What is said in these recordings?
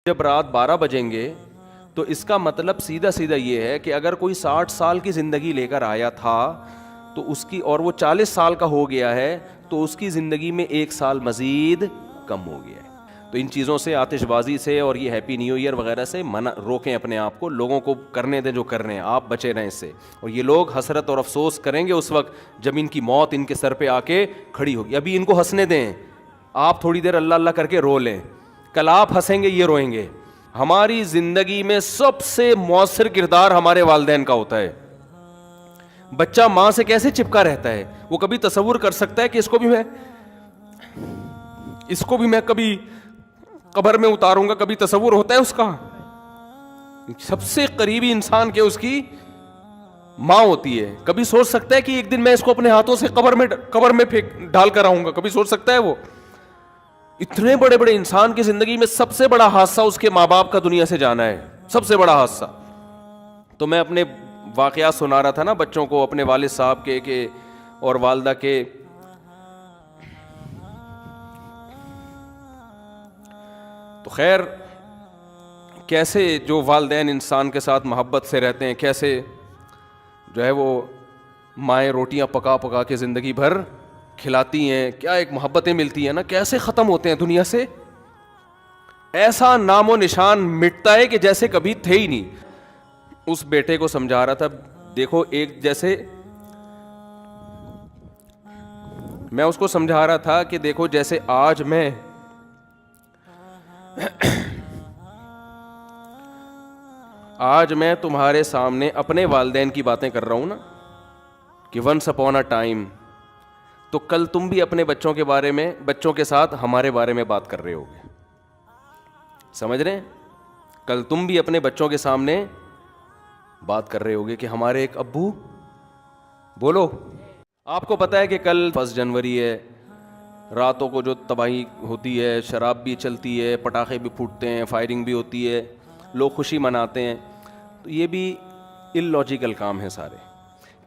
جب رات 12 بجیں گے تو اس کا مطلب سیدھا سیدھا یہ ہے کہ اگر کوئی 60 سال کی زندگی لے کر آیا تھا تو اس کی، اور وہ 40 سال کا ہو گیا ہے تو اس کی زندگی میں 1 سال مزید کم ہو گیا ہے. تو ان چیزوں سے، آتش بازی سے اور یہ ہیپی نیو ایئر وغیرہ سے روکیں اپنے آپ کو. لوگوں کو کرنے دیں جو کر رہے ہیں، آپ بچے رہیں اس سے. اور یہ لوگ حسرت اور افسوس کریں گے اس وقت جب ان کی موت ان کے سر پہ آ کے کھڑی ہوگی. ابھی ان کو ہنسنے دیں، آپ تھوڑی دیر اللہ اللہ کر کے رو لیں. کل آپ ہنسیں گے، یہ روئیں گے. ہماری زندگی میں سب سے مؤثر کردار ہمارے والدین کا ہوتا ہے. بچہ ماں سے کیسے چپکا رہتا ہے، وہ کبھی تصور کر سکتا ہے کہ اس کو بھی میں کبھی قبر میں اتاروں گا؟ کبھی تصور ہوتا ہے اس کا؟ سب سے قریبی انسان کے اس کی ماں ہوتی ہے. کبھی سوچ سکتا ہے کہ ایک دن میں اس کو اپنے ہاتھوں سے قبر میں ڈال کر آؤں گا؟ کبھی سوچ سکتا ہے وہ؟ اتنے بڑے بڑے انسان کی زندگی میں سب سے بڑا حادثہ اس کے ماں باپ کا دنیا سے جانا ہے، سب سے بڑا حادثہ. تو میں اپنے واقعات سنا رہا تھا نا بچوں کو، اپنے والد صاحب کے اور والدہ کے. تو خیر، کیسے جو والدین انسان کے ساتھ محبت سے رہتے ہیں، کیسے جو ہے وہ مائیں روٹیاں پکا پکا کے زندگی بھر کھلاتی ہیں، کیا ایک محبتیں ملتی ہیں نا، کیسے ختم ہوتے ہیں دنیا سے. ایسا نام و نشان مٹتا ہے کہ جیسے کبھی تھے ہی نہیں. اس بیٹے کو سمجھا رہا تھا، دیکھو ایک جیسے میں اس کو سمجھا رہا تھا کہ دیکھو جیسے آج میں تمہارے سامنے اپنے والدین کی باتیں کر رہا ہوں نا کہ ونس اپون اے ٹائم، تو کل تم بھی اپنے بچوں کے بارے میں، بچوں کے ساتھ ہمارے بارے میں بات کر رہے ہوگے. سمجھ رہے ہیں؟ کل تم بھی اپنے بچوں کے سامنے بات کر رہے ہوگے کہ ہمارے ایک ابو. بولو، آپ کو پتا ہے کہ کل 1 جنوری ہے، راتوں کو جو تباہی ہوتی ہے، شراب بھی چلتی ہے، پٹاخے بھی پھوٹتے ہیں، فائرنگ بھی ہوتی ہے، لوگ خوشی مناتے ہیں. تو یہ بھی اللاجیکل کام ہے سارے.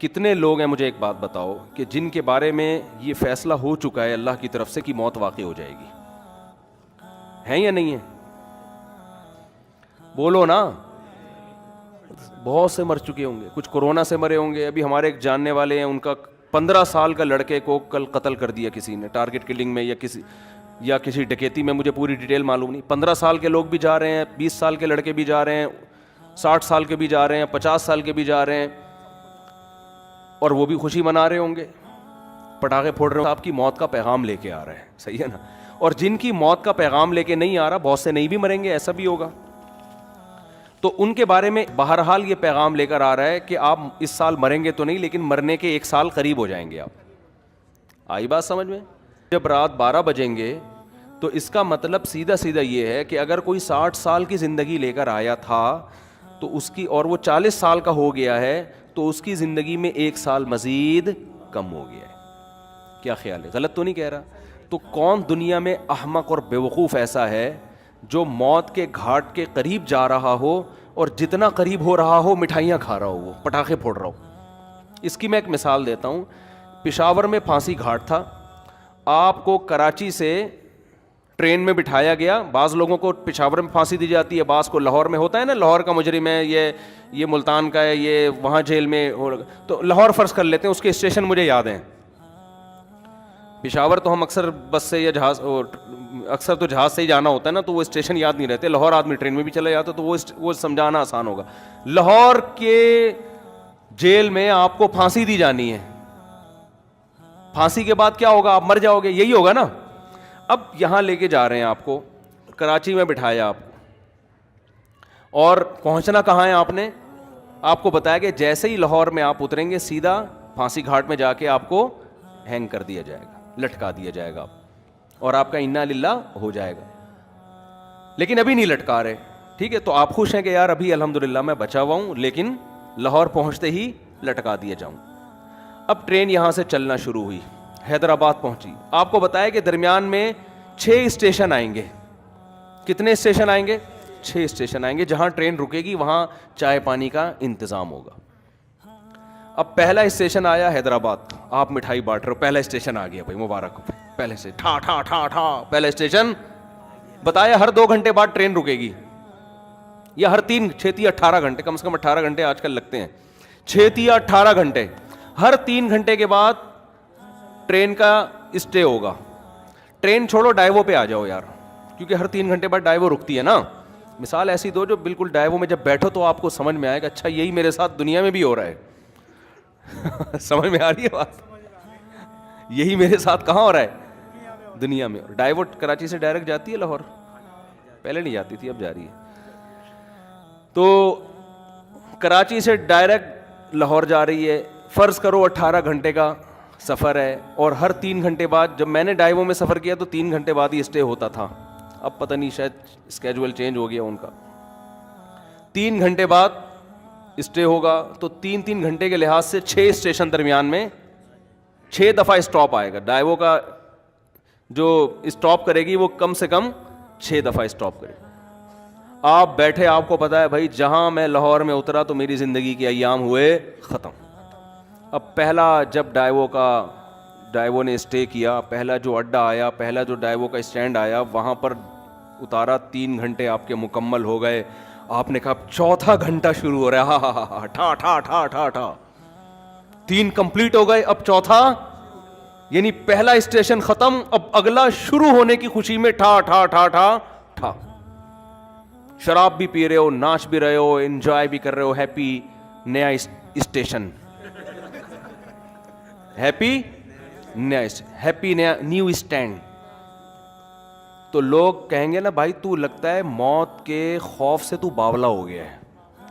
کتنے لوگ ہیں، مجھے ایک بات بتاؤ، کہ جن کے بارے میں یہ فیصلہ ہو چکا ہے اللہ کی طرف سے کہ موت واقع ہو جائے گی؟ ہیں یا نہیں ہے؟ بولو نا. بہت سے مر چکے ہوں گے، کچھ کورونا سے مرے ہوں گے. ابھی ہمارے ایک جاننے والے ہیں، ان کا 15 سال کا لڑکے کو کل قتل کر دیا کسی نے، ٹارگٹ کلنگ میں یا کسی ڈکیتی میں، مجھے پوری ڈیٹیل معلوم نہیں. 15 سال کے لوگ بھی جا رہے ہیں، 20 سال کے لڑکے بھی جا رہے ہیں، 60 سال کے بھی جا رہے ہیں، 50 سال کے بھی جا رہے ہیں، اور وہ بھی خوشی منا رہے ہوں گے، پٹاخے پھوڑ رہے ہوں. آپ کی موت کا پیغام لے کے آ رہا ہے، صحیح ہے نا؟ اور جن کی موت کا پیغام لے کے نہیں آ رہا، بہت سے نہیں بھی مریں گے، ایسا بھی ہوگا. تو ان کے بارے میں بہرحال یہ پیغام لے کر آ رہا ہے کہ آپ اس سال مریں گے تو نہیں، لیکن مرنے کے 1 سال قریب ہو جائیں گے آپ. آئی بات سمجھ میں؟ جب رات 12 بجیں گے تو اس کا مطلب سیدھا سیدھا یہ ہے کہ اگر کوئی 60 سال کی زندگی لے کر آیا تھا تو اس کی، اور وہ 40 سال کا ہو گیا ہے تو اس کی زندگی میں 1 سال مزید کم ہو گیا ہے. کیا خیال ہے؟ غلط تو نہیں کہہ رہا؟ تو کون دنیا میں احمق اور بیوقوف ایسا ہے جو موت کے گھاٹ کے قریب جا رہا ہو اور جتنا قریب ہو رہا ہو مٹھائیاں کھا رہا ہو، وہ پٹاخے پھوڑ رہا ہو؟ اس کی میں ایک مثال دیتا ہوں. پشاور میں پھانسی گھاٹ تھا. آپ کو کراچی سے ٹرین میں بٹھایا گیا. بعض لوگوں کو پشاور میں پھانسی دی جاتی ہے، بعض کو لاہور میں. ہوتا ہے نا، لاہور کا مجرم ہے یہ ملتان کا ہے، یہ وہاں جیل میں تو لاہور فرض کر لیتے ہیں. اس کے اسٹیشن مجھے یاد ہیں. پشاور تو ہم اکثر بس سے یا جہاز، اکثر تو جہاز سے ہی جانا ہوتا ہے نا، تو وہ اسٹیشن یاد نہیں رہتے. لاہور آدمی ٹرین میں بھی چلا جاتا تو وہ سمجھانا آسان ہوگا. لاہور کے جیل میں آپ کو پھانسی دی جانی ہے. پھانسی کے بعد کیا ہوگا؟ آپ مر جاؤ گے، یہی ہوگا نا. اب یہاں لے کے جا رہے ہیں آپ کو، کراچی میں بٹھایا آپ کو، اور پہنچنا کہاں ہے آپ نے؟ آپ کو بتایا کہ جیسے ہی لاہور میں آپ اتریں گے سیدھا پھانسی گھاٹ میں جا کے آپ کو ہینگ کر دیا جائے گا، لٹکا دیا جائے گا، اور آپ کا انا للہ ہو جائے گا. لیکن ابھی نہیں لٹکا رہے، ٹھیک ہے؟ تو آپ خوش ہیں کہ یار ابھی الحمدللہ میں بچا ہوا ہوں، لیکن لاہور پہنچتے ہی لٹکا دیا جاؤں. اب ٹرین یہاں سے چلنا شروع ہوئی، حیدرآباد پہنچی. آپ کو بتایا کہ درمیان میں 6 اسٹیشن آئیں گے. کتنے اسٹیشن آئیں گے؟ 6 اسٹیشن آئیں گے. جہاں ٹرین رکے گی وہاں چائے پانی کا انتظام ہوگا. اب پہلا اسٹیشن آیا حیدرآباد، آپ مٹھائی بانٹ رہے ہو، پہلا اسٹیشن آ گیا بھائی، مبارک. پہلے سے ٹھا ٹھا ٹھا ٹھا پہلا اسٹیشن بتایا. ہر 2 گھنٹے بعد ٹرین رکے گی. یا ہر 6 یا 18 گھنٹے, کم سے کم 18 گھنٹے آج کل لگتے ہیں, 6 یا 18 گھنٹے, ہر 3 گھنٹے کے بعد ٹرین کا اسٹے ہوگا. ٹرین چھوڑو, ڈائیو پہ آ جاؤ یار, کیونکہ ہر 3 گھنٹے بعد ڈائیو رکتی ہے نا. مثال ایسی دو جو بالکل ڈائیو میں جب بیٹھو تو آپ کو سمجھ میں آئے گا اچھا یہی میرے ساتھ دنیا میں بھی ہو رہا ہے. سمجھ میں آ رہی ہے بات, یہی میرے ساتھ کہاں ہو رہا ہے, دنیا میں. ڈائیو کراچی سے ڈائریکٹ جاتی ہے لاہور, پہلے نہیں جاتی تھی, اب جا رہی ہے. تو کراچی سے ڈائریکٹ لاہور جا رہی ہے, فرض کرو 18 گھنٹے کا سفر ہے, اور ہر 3 گھنٹے بعد, جب میں نے ڈائیو میں سفر کیا تو 3 گھنٹے بعد ہی اسٹے ہوتا تھا, اب پتہ نہیں شاید اسکیجول چینج ہو گیا ان کا. 3 گھنٹے بعد اسٹے ہوگا تو 3 گھنٹے کے لحاظ سے 6 اسٹیشن درمیان میں 6 دفعہ اسٹاپ آئے گا. ڈائیو کا جو اسٹاپ کرے گی وہ کم سے کم 6 دفعہ اسٹاپ کرے گی. آپ بیٹھے, آپ کو پتا ہے بھائی جہاں میں لاہور میں اترا تو میری زندگی کے ایام ہوئے ختم. اب پہلا جب ڈائیو نے اسٹے کیا, پہلا جو اڈا آیا, پہلا جو ڈائیو کا اسٹینڈ آیا, وہاں پر اتارا, 3 گھنٹے آپ کے مکمل ہو گئے. آپ نے کہا 4تھا گھنٹہ شروع ہو رہا ہے, ہاں ہاں ہاں, ٹھا ٹھا ٹھا ٹھا ٹھا, 3 کمپلیٹ ہو گئے, اب 4تھا, یعنی پہلا اسٹیشن ختم, اب اگلا شروع ہونے کی خوشی میں ٹھا ٹھا ٹھا ٹھا ٹھا. شراب بھی پی رہے ہو, ناچ بھی رہے ہو, انجوائے بھی کر رہے ہو, ہیپی نیا اسٹیشن, ہیپی نیا نیو اسٹینڈ. تو لوگ کہیں گے نا بھائی تو لگتا ہے موت کے خوف سے تو باولا ہو گیا ہے,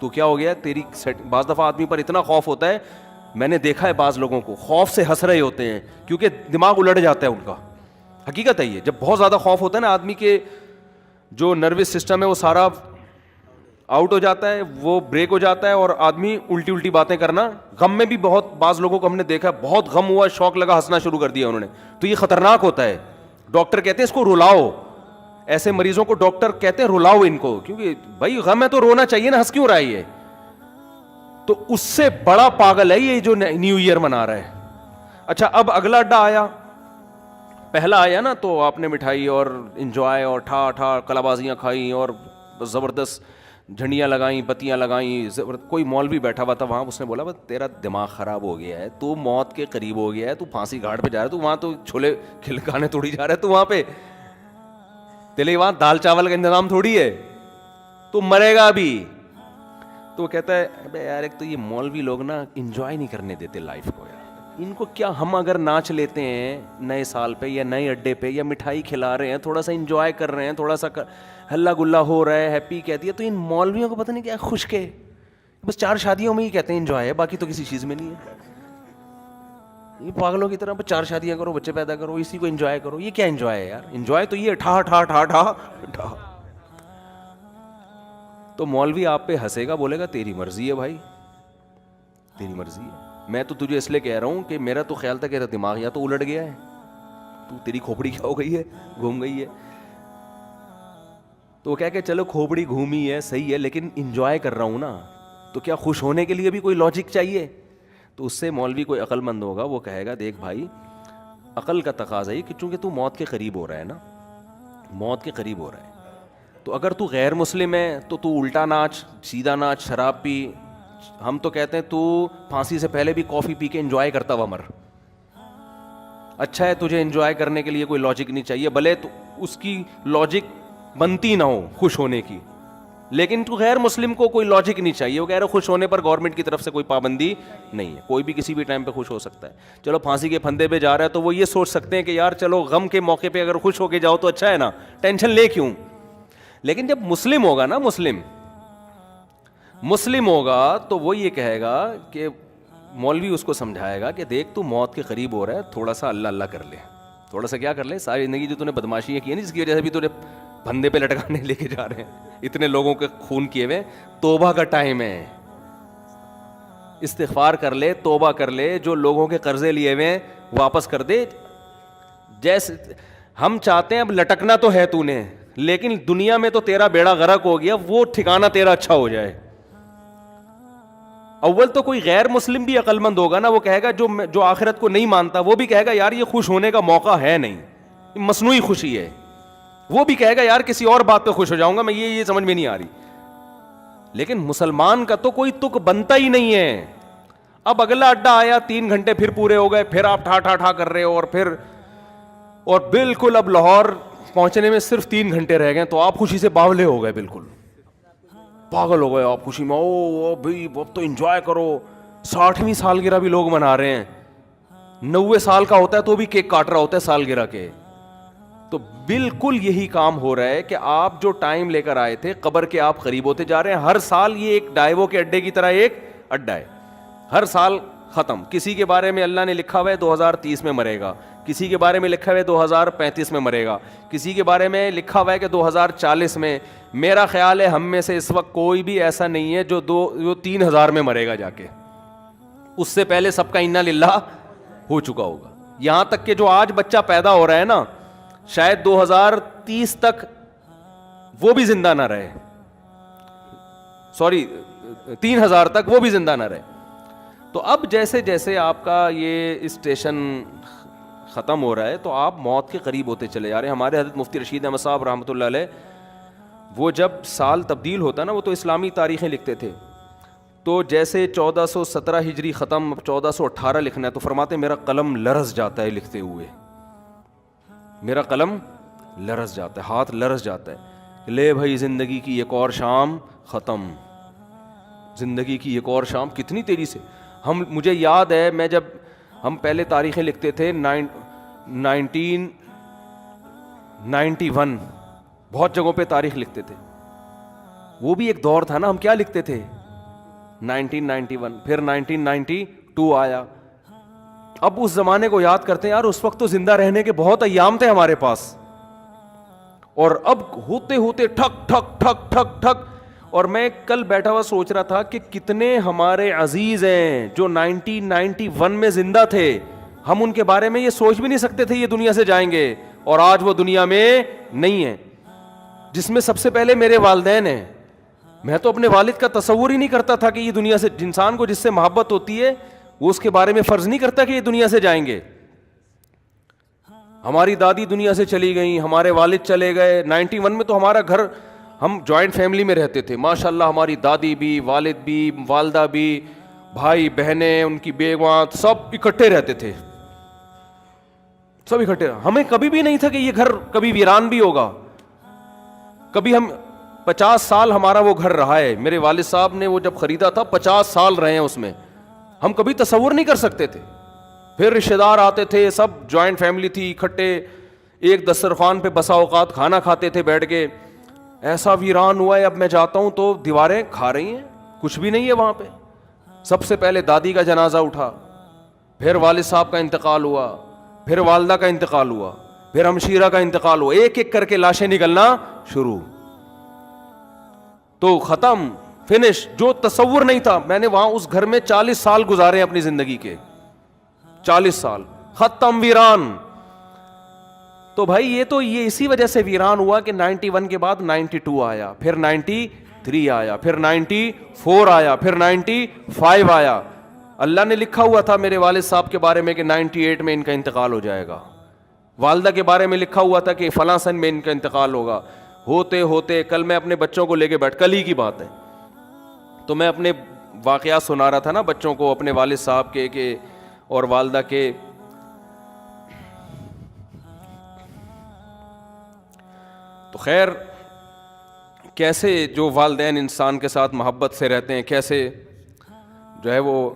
تو کیا ہو گیا تیری. بعض دفعہ آدمی پر اتنا خوف ہوتا ہے, میں نے دیکھا ہے بعض لوگوں کو خوف سے ہنس رہے ہوتے ہیں کیونکہ دماغ الٹ جاتا ہے ان کا. حقیقت ہے یہ, جب بہت زیادہ خوف ہوتا ہے نا آدمی کے جو نروس سسٹم ہے وہ سارا آؤٹ ہو جاتا ہے, وہ بریک ہو جاتا ہے, اور آدمی الٹی باتیں کرنا. غم میں بھی بہت بعض لوگوں کو ہم نے دیکھا, بہت غم ہوا, شوق لگا, ہنسنا شروع کر دیا انہوں نے, تو یہ خطرناک ہوتا ہے. ڈاکٹر کہتے ہیں اس کو رلاؤ, ایسے مریضوں کو ڈاکٹر کہتے ہیں رلاؤ ان کو, کیونکہ بھائی غم ہے تو رونا چاہیے نا, ہنس کیوں رہا ہے یہ. تو اس سے بڑا پاگل ہے یہ جو نیو ایئر منا رہا ہے. اچھا اب اگلا اڈا آیا, پہلا آیا نا تو آپ نے مٹھائی اور انجوائے اور ٹھا ٹھا کلابازیاں کھائیں اور زبردست جھنڈیاں لگائیں, بتیاں لگائیں. کوئی مولوی بیٹھا ہوا تھا وہاں, اس نے بولا بس تیرا دماغ خراب ہو گیا ہے, تو موت کے قریب ہو گیا ہے, تو پھانسی گھاٹ پہ جا رہا ہے, تو وہاں تو چھولے کھلکانے تھوڑی جا رہا ہے, تو وہاں پہ تیرے وہاں دال چاول کا انتظام تھوڑی ہے, تو مرے گا ابھی. تو وہ کہتا ہے ابے یار ایک تو یہ مولوی لوگ نا انجوائے نہیں کرنے دیتے لائف کو یار, ان کو کیا, ہم اگر ناچ لیتے ہیں نئے سال پہ یا نئے اڈے پہ یا مٹھائی کھلا رہے ہیں, تھوڑا سا انجوائے کر رہے ہیں, تھوڑا سا ہلا گلا ہو رہا ہے, ہیپی کہتی ہے, تو ان مولویوں کو پتہ نہیں کیا خشک ہے, بس 4 شادیوں میں ہی کہتے ہیں انجوائے ہے, باقی تو کسی چیز میں نہیں ہے. یہ پاگلوں کی طرح 4 شادیاں کرو, بچے پیدا کرو, اسی کو انجوائے کرو. یہ کیا انجوائے ہے یار, انجوائے تو یہ ٹھا ٹھا ٹھا ٹھا ٹھا. تو مولوی آپ پہ ہنسے گا, بولے گا تیری مرضی ہے بھائی, تیری مرضی ہے. میں تو تجھے اس لیے کہہ رہا ہوں کہ میرا تو خیال تھا کہ دماغ یا تو الٹ گیا ہے, تو تیری کھوپڑی کیا ہو گئی ہے, گھوم گئی ہے. تو وہ کہہ کہ چلو کھوپڑی گھومی ہے صحیح ہے, لیکن انجوائے کر رہا ہوں نا, تو کیا خوش ہونے کے لیے بھی کوئی لاجک چاہیے. تو اس سے مولوی کوئی عقل مند ہوگا, وہ کہے گا دیکھ بھائی عقل کا تقاضا ہے کہ چونکہ تو موت کے قریب ہو رہا ہے نا, موت کے قریب ہو رہا ہے, تو اگر تو غیر مسلم ہے تو الٹا ناچ, سیدھا ناچ, شراب پی. ہم تو کہتے ہیں تو پھانسی سے پہلے بھی کافی پی کے انجوائے کرتا ہوا مر. اچھا ہے, تجھے انجوائے کرنے کے لیے کوئی لاجک نہیں چاہیے, بھلے تو اس کی لاجک بنتی نہ ہو خوش ہونے کی, لیکن تو غیر مسلم کو کوئی لاجک نہیں چاہیے. وہ کہہ رہے خوش ہونے پر گورنمنٹ کی طرف سے کوئی پابندی نہیں ہے, کوئی بھی کسی بھی ٹائم پہ خوش ہو سکتا ہے. چلو پھانسی کے پھندے پہ جا رہا ہے تو وہ یہ سوچ سکتے ہیں کہ یار چلو غم کے موقع پہ اگر خوش ہو کے جاؤ تو اچھا ہے نا, ٹینشن لے کیوں. لیکن جب مسلم ہوگا نا, مسلم ہوگا تو وہ یہ کہے گا کہ مولوی اس کو سمجھائے گا کہ دیکھ تو موت کے قریب ہو رہا ہے, تھوڑا سا اللہ اللہ کر لے, تھوڑا سا کیا کر لے, ساری زندگی جو تو نے بدماشیاں کی ہیں جس کی وجہ سے بھی تو نے پھندے پہ لٹکانے لے کے جا رہے ہیں, اتنے لوگوں کے خون کیے ہوئے, توبہ کا ٹائم ہے, استغفار کر لے, توبہ کر لے, جو لوگوں کے قرضے لیے ہوئے واپس کر دے. جیسے ہم چاہتے ہیں اب لٹکنا تو ہے تو نے, لیکن دنیا میں تو تیرا بیڑا غرق ہو گیا, وہ ٹھکانہ تیرا اچھا ہو جائے. اول تو کوئی غیر مسلم بھی عقل مند ہوگا نا, وہ کہے گا جو آخرت کو نہیں مانتا وہ بھی کہے گا یار یہ خوش ہونے کا موقع ہے نہیں, مصنوعی خوشی ہے. وہ بھی کہے گا یار کسی اور بات پہ خوش ہو جاؤں گا میں, یہ سمجھ میں نہیں آ رہی. لیکن مسلمان کا تو کوئی تک بنتا ہی نہیں ہے. اب اگلا اڈا آیا, 3 گھنٹے پھر پورے ہو گئے, پھر آپ ٹھا ٹھا ٹھا کر رہے ہو, اور بالکل اب لاہور پہنچنے میں صرف 3 گھنٹے رہ گئے, تو آپ خوشی سے باولے ہو گئے, بالکل پاگل ہو گئے آپ خوشی میں. او بھائی اب تو انجوائے کرو. 60ویں سالگرہ بھی لوگ منا رہے ہیں, 90 سال کا ہوتا ہے تو بھی کیک کاٹ رہا ہوتا ہے سالگرہ کے. تو بالکل یہی کام ہو رہا ہے کہ آپ جو ٹائم لے کر آئے تھے قبر کے, آپ قریب ہوتے جا رہے ہیں. ہر سال یہ ایک ڈائیوو کے اڈے کی طرح ایک اڈا ہے, ہر سال ختم. کسی کے بارے میں اللہ نے لکھا ہوا ہے 2030 میں مرے گا, کسی کے بارے میں لکھا ہوا ہے 2035 میں مرے گا, کسی کے بارے میں لکھا ہوا ہے کہ 2040 میں. میرا خیال ہے ہم میں سے اس وقت کوئی بھی ایسا نہیں ہے جو 3000 میں مرے گا جا کے. اس سے پہلے سب کا انا للہ ہو چکا ہوگا. یہاں تک کہ جو آج بچہ پیدا ہو رہا ہے نا, شاید 2030 تک وہ بھی زندہ نہ رہے, 3000 تک وہ بھی زندہ نہ رہے. تو اب جیسے جیسے آپ کا یہ اسٹیشن ختم ہو رہا ہے تو آپ موت کے قریب ہوتے چلے جا رہے ہیں. ہمارے حضرت مفتی رشید احمد صاحب رحمۃ اللہ علیہ, وہ جب سال تبدیل ہوتا نا, وہ تو اسلامی تاریخیں لکھتے تھے, تو جیسے 1417 ہجری ختم, 1418 لکھنا ہے, تو فرماتے میرا قلم لرز جاتا ہے لکھتے ہوئے, میرا قلم لرز جاتا ہے, ہاتھ لرز جاتا ہے. لے بھائی زندگی کی ایک اور شام ختم, زندگی کی ایک اور شام. کتنی تیزی سے مجھے یاد ہے, میں جب ہم پہلے تاریخیں لکھتے تھے 1991, بہت جگہوں پہ تاریخ لکھتے تھے, وہ بھی ایک دور تھا نا. ہم کیا لکھتے تھے 1991, پھر 1992 آیا. اب اس زمانے کو یاد کرتے ہیں, یار اس وقت تو زندہ رہنے کے بہت ایام تھے ہمارے پاس, اور اب ہوتے ہوتے ٹھک ٹھک ٹھک ٹھک ٹھک. اور میں کل بیٹھا ہوا سوچ رہا تھا کہ کتنے ہمارے عزیز ہیں جو 1991 میں زندہ تھے, ہم ان کے بارے میں یہ سوچ بھی نہیں سکتے تھے یہ دنیا سے جائیں گے, اور آج وہ دنیا میں نہیں ہیں. جس میں سب سے پہلے میرے والدین ہیں. میں تو اپنے والد کا تصور ہی نہیں کرتا تھا کہ یہ دنیا سے, انسان کو جس سے محبت ہوتی ہے وہ اس کے بارے میں فرض نہیں کرتا کہ یہ دنیا سے جائیں گے. ہماری دادی دنیا سے چلی گئیں, ہمارے والد چلے گئے. 91 میں تو ہمارا گھر, ہم جوائنٹ فیملی میں رہتے تھے ماشاءاللہ, ہماری دادی بھی, والد بھی, والدہ بھی, بھائی بہنیں, ان کی بیویاں, سب اکٹھے رہتے تھے, سب اکٹھے. ہمیں کبھی بھی نہیں تھا کہ یہ گھر کبھی ویران بھی ہوگا. کبھی ہم 50 سال ہمارا وہ گھر رہا ہے, میرے والد صاحب نے وہ جب خریدا تھا 50 سال رہے ہیں اس میں, ہم کبھی تصور نہیں کر سکتے تھے. پھر رشتے دار آتے تھے, سب جوائنٹ فیملی تھی, اکٹھے ایک دسترخوان پہ بسا اوقات کھانا کھاتے تھے بیٹھ کے. ایسا ویران ہوا ہے, اب میں جاتا ہوں تو دیواریں کھا رہی ہیں, کچھ بھی نہیں ہے وہاں پہ. سب سے پہلے دادی کا جنازہ اٹھا, پھر والد صاحب کا انتقال ہوا, پھر والدہ کا انتقال ہوا, پھر ہمشیرہ کا انتقال ہوا, ایک ایک کر کے لاشیں نکلنا شروع. تو ختم, فنش. جو تصور نہیں تھا, میں نے وہاں اس گھر میں 40 سال گزارے ہیں اپنی زندگی کے, 40 سال ختم, ویران. تو بھائی یہ تو یہ اسی وجہ سے ویران ہوا کہ 91 کے بعد 92 آیا, پھر 93 آیا, پھر 94 آیا, پھر 95 آیا. اللہ نے لکھا ہوا تھا میرے والد صاحب کے بارے میں کہ 98 میں ان کا انتقال ہو جائے گا. والدہ کے بارے میں لکھا ہوا تھا کہ فلاں سن میں ان کا انتقال ہوگا. ہوتے ہوتے کل میں اپنے بچوں کو لے کے کل ہی کی بات ہے, تو میں اپنے واقعات سنا رہا تھا نا بچوں کو, اپنے والد صاحب کے اور والدہ کے. تو خیر, کیسے جو والدین انسان کے ساتھ محبت سے رہتے ہیں, کیسے جو ہے وہ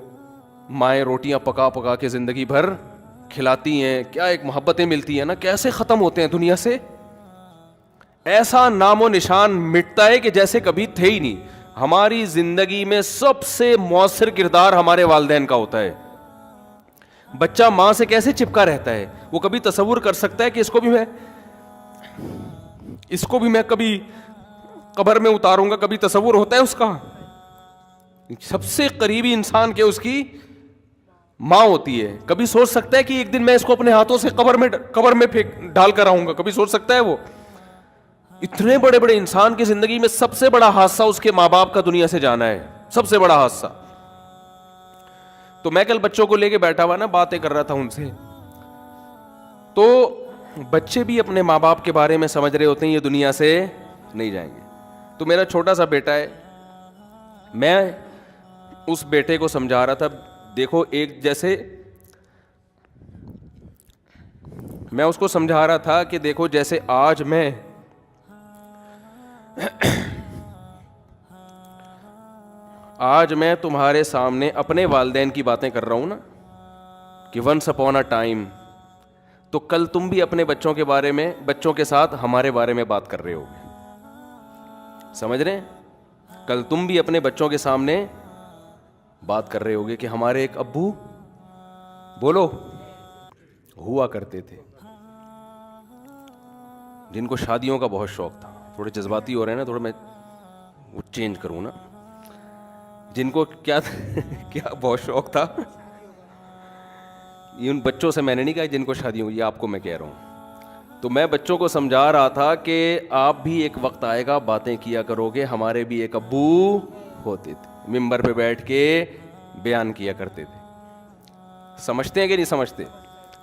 مائیں روٹیاں پکا پکا کے زندگی بھر کھلاتی ہیں, کیا ایک محبتیں ملتی ہیں نا, کیسے ختم ہوتے ہیں دنیا سے. ایسا نام و نشان مٹتا ہے کہ جیسے کبھی تھے ہی نہیں. ہماری زندگی میں سب سے مؤثر کردار ہمارے والدین کا ہوتا ہے. بچہ ماں سے کیسے چپکا رہتا ہے, وہ کبھی تصور کر سکتا ہے کہ اس کو بھی میں کبھی قبر میں اتاروں گا, کبھی تصور ہوتا ہے اس کا. سب سے قریبی انسان کے اس کی ماں ہوتی ہے. کبھی سوچ سکتا ہے کہ ایک دن میں اس کو اپنے ہاتھوں سے قبر میں ڈال کر آؤں گا, کبھی سوچ سکتا ہے وہ. اتنے بڑے بڑے انسان کی زندگی میں سب سے بڑا حادثہ اس کے ماں باپ کا دنیا سے جانا ہے, سب سے بڑا حادثہ. تو میں کل بچوں کو لے کے بیٹھا ہوا نا, باتیں کر رہا تھا ان سے, تو بچے بھی اپنے ماں باپ کے بارے میں سمجھ رہے ہوتے ہیں یہ دنیا سے نہیں جائیں گے. تو میرا چھوٹا سا بیٹا ہے, میں اس بیٹے کو سمجھا رہا تھا, دیکھو ایک جیسے میں اس کو سمجھا رہا تھا کہ دیکھو جیسے آج میں تمہارے سامنے اپنے والدین کی باتیں کر رہا ہوں نا کہ ونس اپون اے ٹائم, تو کل تم بھی اپنے بچوں کے بارے میں, بچوں کے ساتھ ہمارے بارے میں بات کر رہے ہوگے, سمجھ رہے ہیں؟ کل تم بھی اپنے بچوں کے سامنے بات کر رہے ہوگے کہ ہمارے ایک ابو, بولو, ہوا کرتے تھے جن کو شادیوں کا بہت شوق تھا. تھوڑے جذباتی ہو رہے ہیں نا, تھوڑا میں وہ چینج کروں نا. جن کو کیا بہت شوق تھا, یہ ان بچوں سے میں نے نہیں کہا جن کو شادیوں, یہ آپ کو میں کہہ رہا ہوں. تو میں بچوں کو سمجھا رہا تھا کہ آپ بھی ایک وقت آئے گا باتیں کیا کرو گے, ہمارے بھی ایک ابو ہوتے تھے, ممبر پہ بیٹھ کے بیان کیا کرتے تھے. سمجھتے ہیں کہ نہیں سمجھتے؟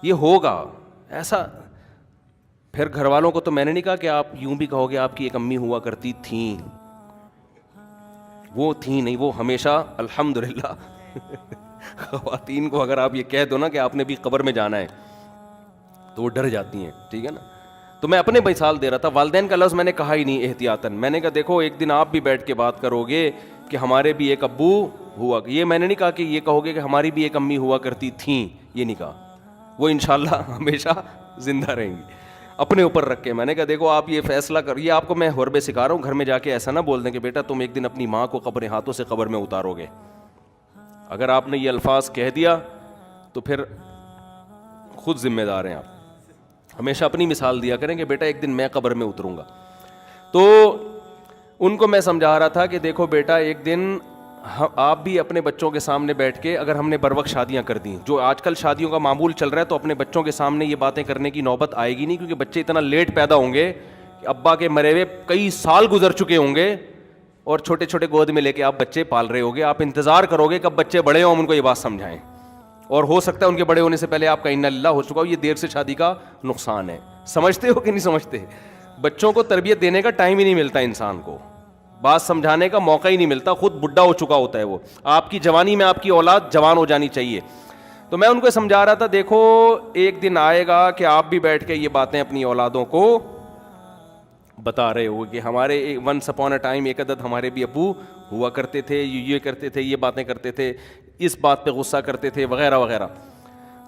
یہ ہوگا ایسا. پھر گھر والوں کو تو میں نے نہیں کہا کہ آپ یوں بھی کہو گے آپ کی ایک امی ہوا کرتی تھیں, وہ تھیں نہیں, وہ ہمیشہ الحمدللہ. خواتین کو اگر آپ یہ کہہ دو نا کہ آپ نے بھی قبر میں جانا ہے تو وہ ڈر جاتی ہیں, ٹھیک ہے نا. تو میں اپنے مثال دے رہا تھا, والدین کا لفظ میں نے کہا ہی نہیں احتیاطاً. میں نے کہا دیکھو ایک دن آپ بھی بیٹھ کے بات کرو گے کہ ہمارے بھی ایک ابو ہوا, یہ میں نے نہیں کہا کہ یہ کہو گے کہ ہماری بھی ایک امی ہوا کرتی تھیں, یہ نہیں کہا. وہ انشاءاللہ ہمیشہ زندہ رہیں گی. اپنے اوپر رکھ کے میں نے کہا دیکھو آپ یہ فیصلہ کر, یہ آپ کو میں حربے سکھا رہا ہوں, گھر میں جا کے ایسا نہ بول دیں کہ بیٹا تم ایک دن اپنی ماں کو اپنے ہاتھوں سے قبر میں اتارو گے. اگر آپ نے یہ الفاظ کہہ دیا تو پھر خود ذمہ دار ہیں آپ. ہمیشہ اپنی مثال دیا کریں کہ بیٹا ایک دن میں قبر میں اتروں گا. تو ان کو میں سمجھا رہا تھا کہ دیکھو بیٹا ایک دن آپ بھی اپنے بچوں کے سامنے بیٹھ کے, اگر ہم نے بر وقت شادیاں کر دیں, جو آج کل شادیوں کا معمول چل رہا ہے, تو اپنے بچوں کے سامنے یہ باتیں کرنے کی نوبت آئے گی نہیں, کیونکہ بچے اتنا لیٹ پیدا ہوں گے کہ ابا کے مرے ہوئے کئی سال گزر چکے ہوں گے اور چھوٹے چھوٹے گود میں لے کے آپ بچے پال رہے ہوگے. آپ انتظار کرو گے کب بچے بڑے ہوں, ہم ان کو یہ بات سمجھائیں, اور ہو سکتا ہے ان کے بڑے ہونے سے پہلے آپ کا انا للہ ہو چکا ہو. یہ دیر سے شادی کا نقصان ہے. سمجھتے ہو کہ نہیں سمجھتے؟ بچوں کو تربیت دینے کا ٹائم ہی نہیں ملتا انسان کو, بات سمجھانے کا موقع ہی نہیں ملتا, خود بڈھا ہو چکا ہوتا ہے وہ. آپ کی جوانی میں آپ کی اولاد جوان ہو جانی چاہیے. تو میں ان کو سمجھا رہا تھا دیکھو ایک دن آئے گا کہ آپ بھی بیٹھ کے یہ باتیں اپنی اولادوں کو بتا رہے ہو کہ ہمارے ونس اپون اے ٹائم ایک عدد ہمارے بھی ابو ہوا کرتے تھے, یہ کرتے تھے, یہ باتیں کرتے تھے, اس بات پہ غصہ کرتے تھے, وغیرہ وغیرہ.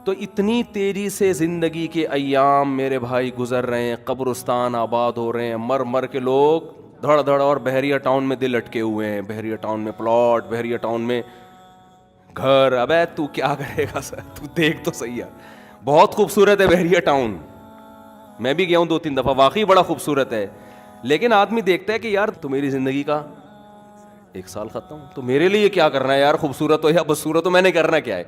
تو اتنی تیزی سے زندگی کے ایام میرے بھائی گزر رہے ہیں, قبرستان آباد ہو رہے ہیں, مر مر کے لوگ دھڑ دھڑ, اور بحریہ ٹاؤن میں دل اٹکے ہوئے ہیں, بحریہ ٹاؤن میں پلاٹ, بحریہ ٹاؤن میں گھر. ابے تو کیا کرے گا سر, تو دیکھ تو صحیح ہے, بہت خوبصورت ہے بحریہ ٹاؤن, میں بھی گیا ہوں 2-3 دفعہ, واقعی بڑا خوبصورت ہے. لیکن آدمی دیکھتا ہے کہ یار تو میری زندگی کا 1 سال ختم, تو میرے لیے کیا کرنا ہے یار, خوبصورت ہو یا بدصورت ہو, میں نے کرنا کیا ہے.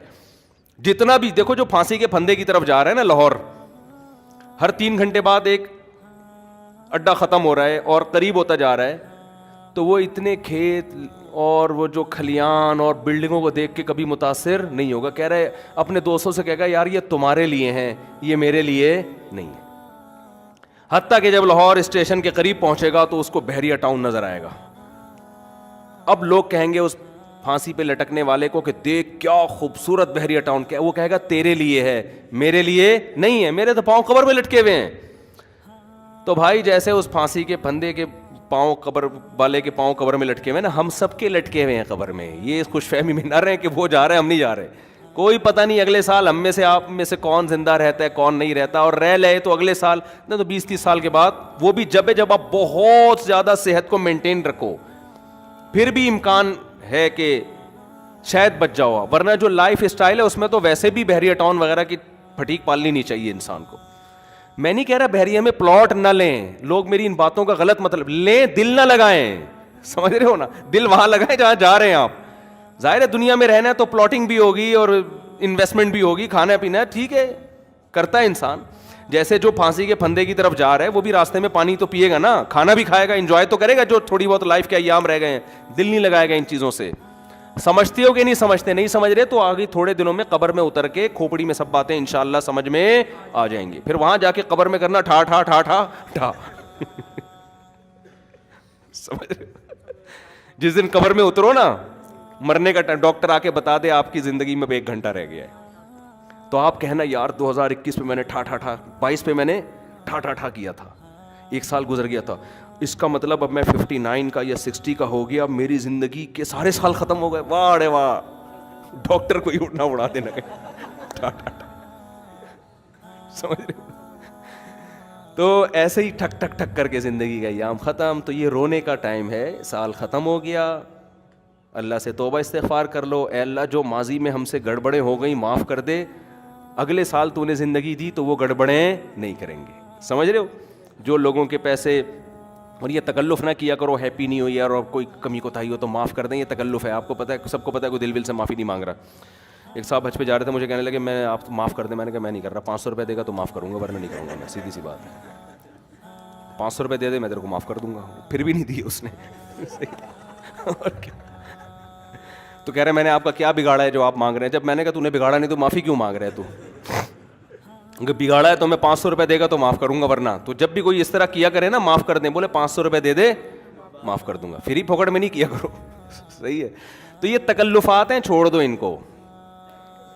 جتنا بھی دیکھو جو پھانسی کے پھندے کی طرف جا رہا ہے نا لاہور, ہر 3 گھنٹے بعد ایک اڈا ختم ہو رہا ہے اور قریب ہوتا جا رہا ہے, تو وہ اتنے کھیت اور وہ جو کھلیان اور بلڈنگوں کو دیکھ کے کبھی متاثر نہیں ہوگا. کہہ رہے اپنے دوستوں سے کہے گا یار یہ تمہارے لیے ہیں, یہ میرے لیے نہیں ہے. حتیٰ کہ جب لاہور اسٹیشن کے قریب پہنچے گا تو اس کو بحریہ ٹاؤن نظر آئے گا. اب لوگ کہیں گے اس پھانسی پہ لٹکنے والے کو کہ دیکھ کیا خوبصورت بحریہ ٹاؤن, کیا وہ کہے گا تیرے لیے ہے, میرے لیے نہیں ہے, میرے تو پاؤں قبر میں لٹکے ہوئے ہیں. تو بھائی جیسے اس پھانسی کے پھندے کے پاؤں قبر والے کے پاؤں قبر میں لٹکے ہوئے نا, ہم سب کے لٹکے ہوئے ہیں قبر میں. یہ خوش فہمی میں نہ رہے کہ وہ جا رہے ہیں ہم نہیں جا رہے. کوئی پتہ نہیں اگلے سال ہم میں سے آپ میں سے کون زندہ رہتا ہے کون نہیں رہتا, اور رہ لے تو اگلے سال نہ تو 20-30 سال کے بعد, وہ بھی جب آپ بہت زیادہ صحت کو مینٹین رکھو, پھر بھی امکان ہے کہ شاید بچ جاؤ, ورنہ جو لائف اسٹائل ہے اس میں تو ویسے بھی بحریہ ٹاؤن وغیرہ کی پھٹیک پالنی نہیں چاہیے انسان کو. میں نہیں کہہ رہا بحریہ میں پلاٹ نہ لیں, لوگ میری ان باتوں کا غلط مطلب لیں, دل نہ لگائیں, سمجھ رہے ہو نا, دل وہاں لگائیں جہاں جا رہے ہیں آپ. ظاہر ہے دنیا میں رہنا ہے تو پلاٹنگ بھی ہوگی اور انویسٹمنٹ بھی ہوگی, کھانا پینا ہے, ٹھیک ہے کرتا ہے انسان. جیسے جو پھانسی کے پھندے کی طرف جا رہا ہے وہ بھی راستے میں پانی تو پیے گا نا, کھانا بھی کھائے گا, انجوائے تو کرے گا جو تھوڑی بہت لائف کے ایام رہ گئے ہیں. دل نہیں لگائے گا ان چیزوں سے. سمجھتے ہو کہ نہیں سمجھتے؟ نہیں سمجھ رہے تو آگے تھوڑے دنوں میں قبر میں اتر کے کھوپڑی میں سب باتیں انشاءاللہ سمجھ میں آ جائیں گی. پھر وہاں جا کے قبر میں کرنا ٹھا ٹھا ٹھا ٹھا ٹھا. سمجھ رہے جس دن قبر میں اترو نا, مرنے کا ٹائم, ڈاکٹر آ کے بتا دے آپ کی زندگی میں 1 گھنٹہ رہ گیا ہے, تو آپ کہنا یار 2021 پہ میں نے ٹھا 22 پہ میں نے ٹھا کیا تھا, 1 سال گزر گیا تھا, اس کا مطلب اب میں 59 کا یا 60 کا ہو گیا, اب میری زندگی کے سارے سال ختم ہو گئے. واہ رے واہ, ڈاکٹر کو ہی اٹھنا اڑا دینا ٹھا, سمجھ رہے ہو؟ تو ایسے ہی ٹھک ٹھک ٹھک کر کے زندگی کا ایام ختم. تو یہ رونے کا ٹائم ہے, سال ختم ہو گیا, اللہ سے توبہ استغفار کر لو, اے اللہ جو ماضی میں ہم سے گڑبڑیں ہو گئیں معاف کر دے, اگلے سال تو نے زندگی دی تو وہ گڑبڑیں نہیں کریں گے. سمجھ رہے ہو؟ جو لوگوں کے پیسے, اور یہ تکلف نہ کیا کرو ہیپی نیو ایئر, اور کوئی کمی کوتاہی ہو تو معاف کر دیں, یہ تکلف ہے, آپ کو پتہ ہے, سب کو پتہ ہے, کوئی دل سے معافی نہیں مانگ رہا. ایک صاحب حج پہ جا رہے تھے, مجھے کہنے لگے میں آپ معاف کر دیں, میں نے کہا میں نہیں کر رہا, 500 روپے دے گا تو معاف کروں گا, ورنہ نہیں کروں گا میں, سیدھی سی بات ہے. 500 روپے دے دے میں تیرے کو معاف کر دوں گا, پھر بھی نہیں دیے اس نے. تو کہہ رہے میں نے آپ کا کیا بگاڑا ہے جو آپ مانگ رہے ہیں؟ جب میں نے کہا تو نے بگاڑا نہیں تو معافی کیوں مانگ رہے تو؟ اگر بگاڑا ہے تو میں 500 روپے دے گا تو معاف کروں گا, ورنہ تو جب بھی کوئی اس طرح کیا کرے نا معاف کر دیں, بولے 500 روپے دے دے معاف کر دوں گا, پھر ہی پھوکڑ میں نہیں کیا کرو. صحیح ہے؟ تو یہ تکلفات ہیں, چھوڑ دو ان کو,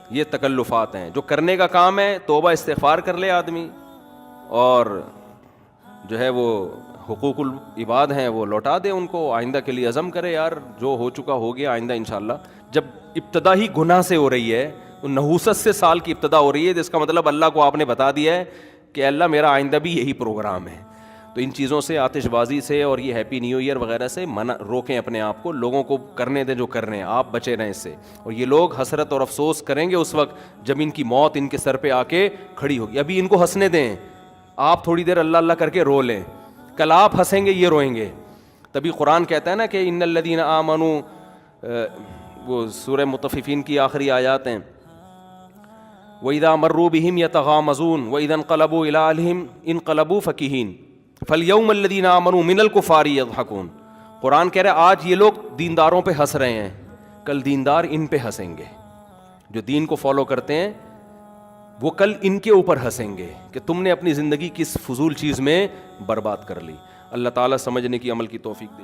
یہ تکلفات ہیں. جو کرنے کا کام ہے توبہ استغفار کر لے آدمی, اور جو ہے وہ حقوق العباد ہیں وہ لوٹا دے ان کو, آئندہ کے لیے عزم کرے یار جو ہو چکا ہو گیا, آئندہ انشاءاللہ. جب ابتدا ہی گناہ سے ہو رہی ہے, نحوست سے سال کی ابتدا ہو رہی ہے, تو اس کا مطلب اللہ کو آپ نے بتا دیا ہے کہ اللہ میرا آئندہ بھی یہی پروگرام ہے. تو ان چیزوں سے, آتش بازی سے اور یہ ہیپی نیو ایئر وغیرہ سے منع روکیں اپنے آپ کو, لوگوں کو کرنے دیں جو کر رہے ہیں, آپ بچے رہیں اس سے. اور یہ لوگ حسرت اور افسوس کریں گے اس وقت جب ان کی موت ان کے سر پہ آ کے کھڑی ہوگی. ابھی ان کو ہنسنے دیں, آپ تھوڑی دیر اللہ اللہ کر کے رو لیں, کل آپ ہنسیں گے یہ روئیں گے. تبھی قرآن کہتا ہے نا کہ ان الذین آمنوا, وہ سورہ مطففین کی آخری آیات ہیں, وَإِذَا مَرُّوا بِهِمْ يَتَغَامَزُونَ وَإِذَا انقلبوا إِلَىٰ أَهْلِهِمْ انقلبوا فَكِهِينَ فَالْيَوْمَ الَّذِينَ آمَنُوا مِنَ الْكُفَّارِ يَضْحَكُونَ. قرآن کہہ رہا ہے آج یہ لوگ دینداروں پہ ہنس رہے ہیں, کل دیندار ان پہ ہنسیں گے. جو دین کو فالو کرتے ہیں وہ کل ان کے اوپر ہنسیں گے کہ تم نے اپنی زندگی کس فضول چیز میں برباد کر لی. اللہ تعالیٰ سمجھنے کی, عمل کی توفیق دے.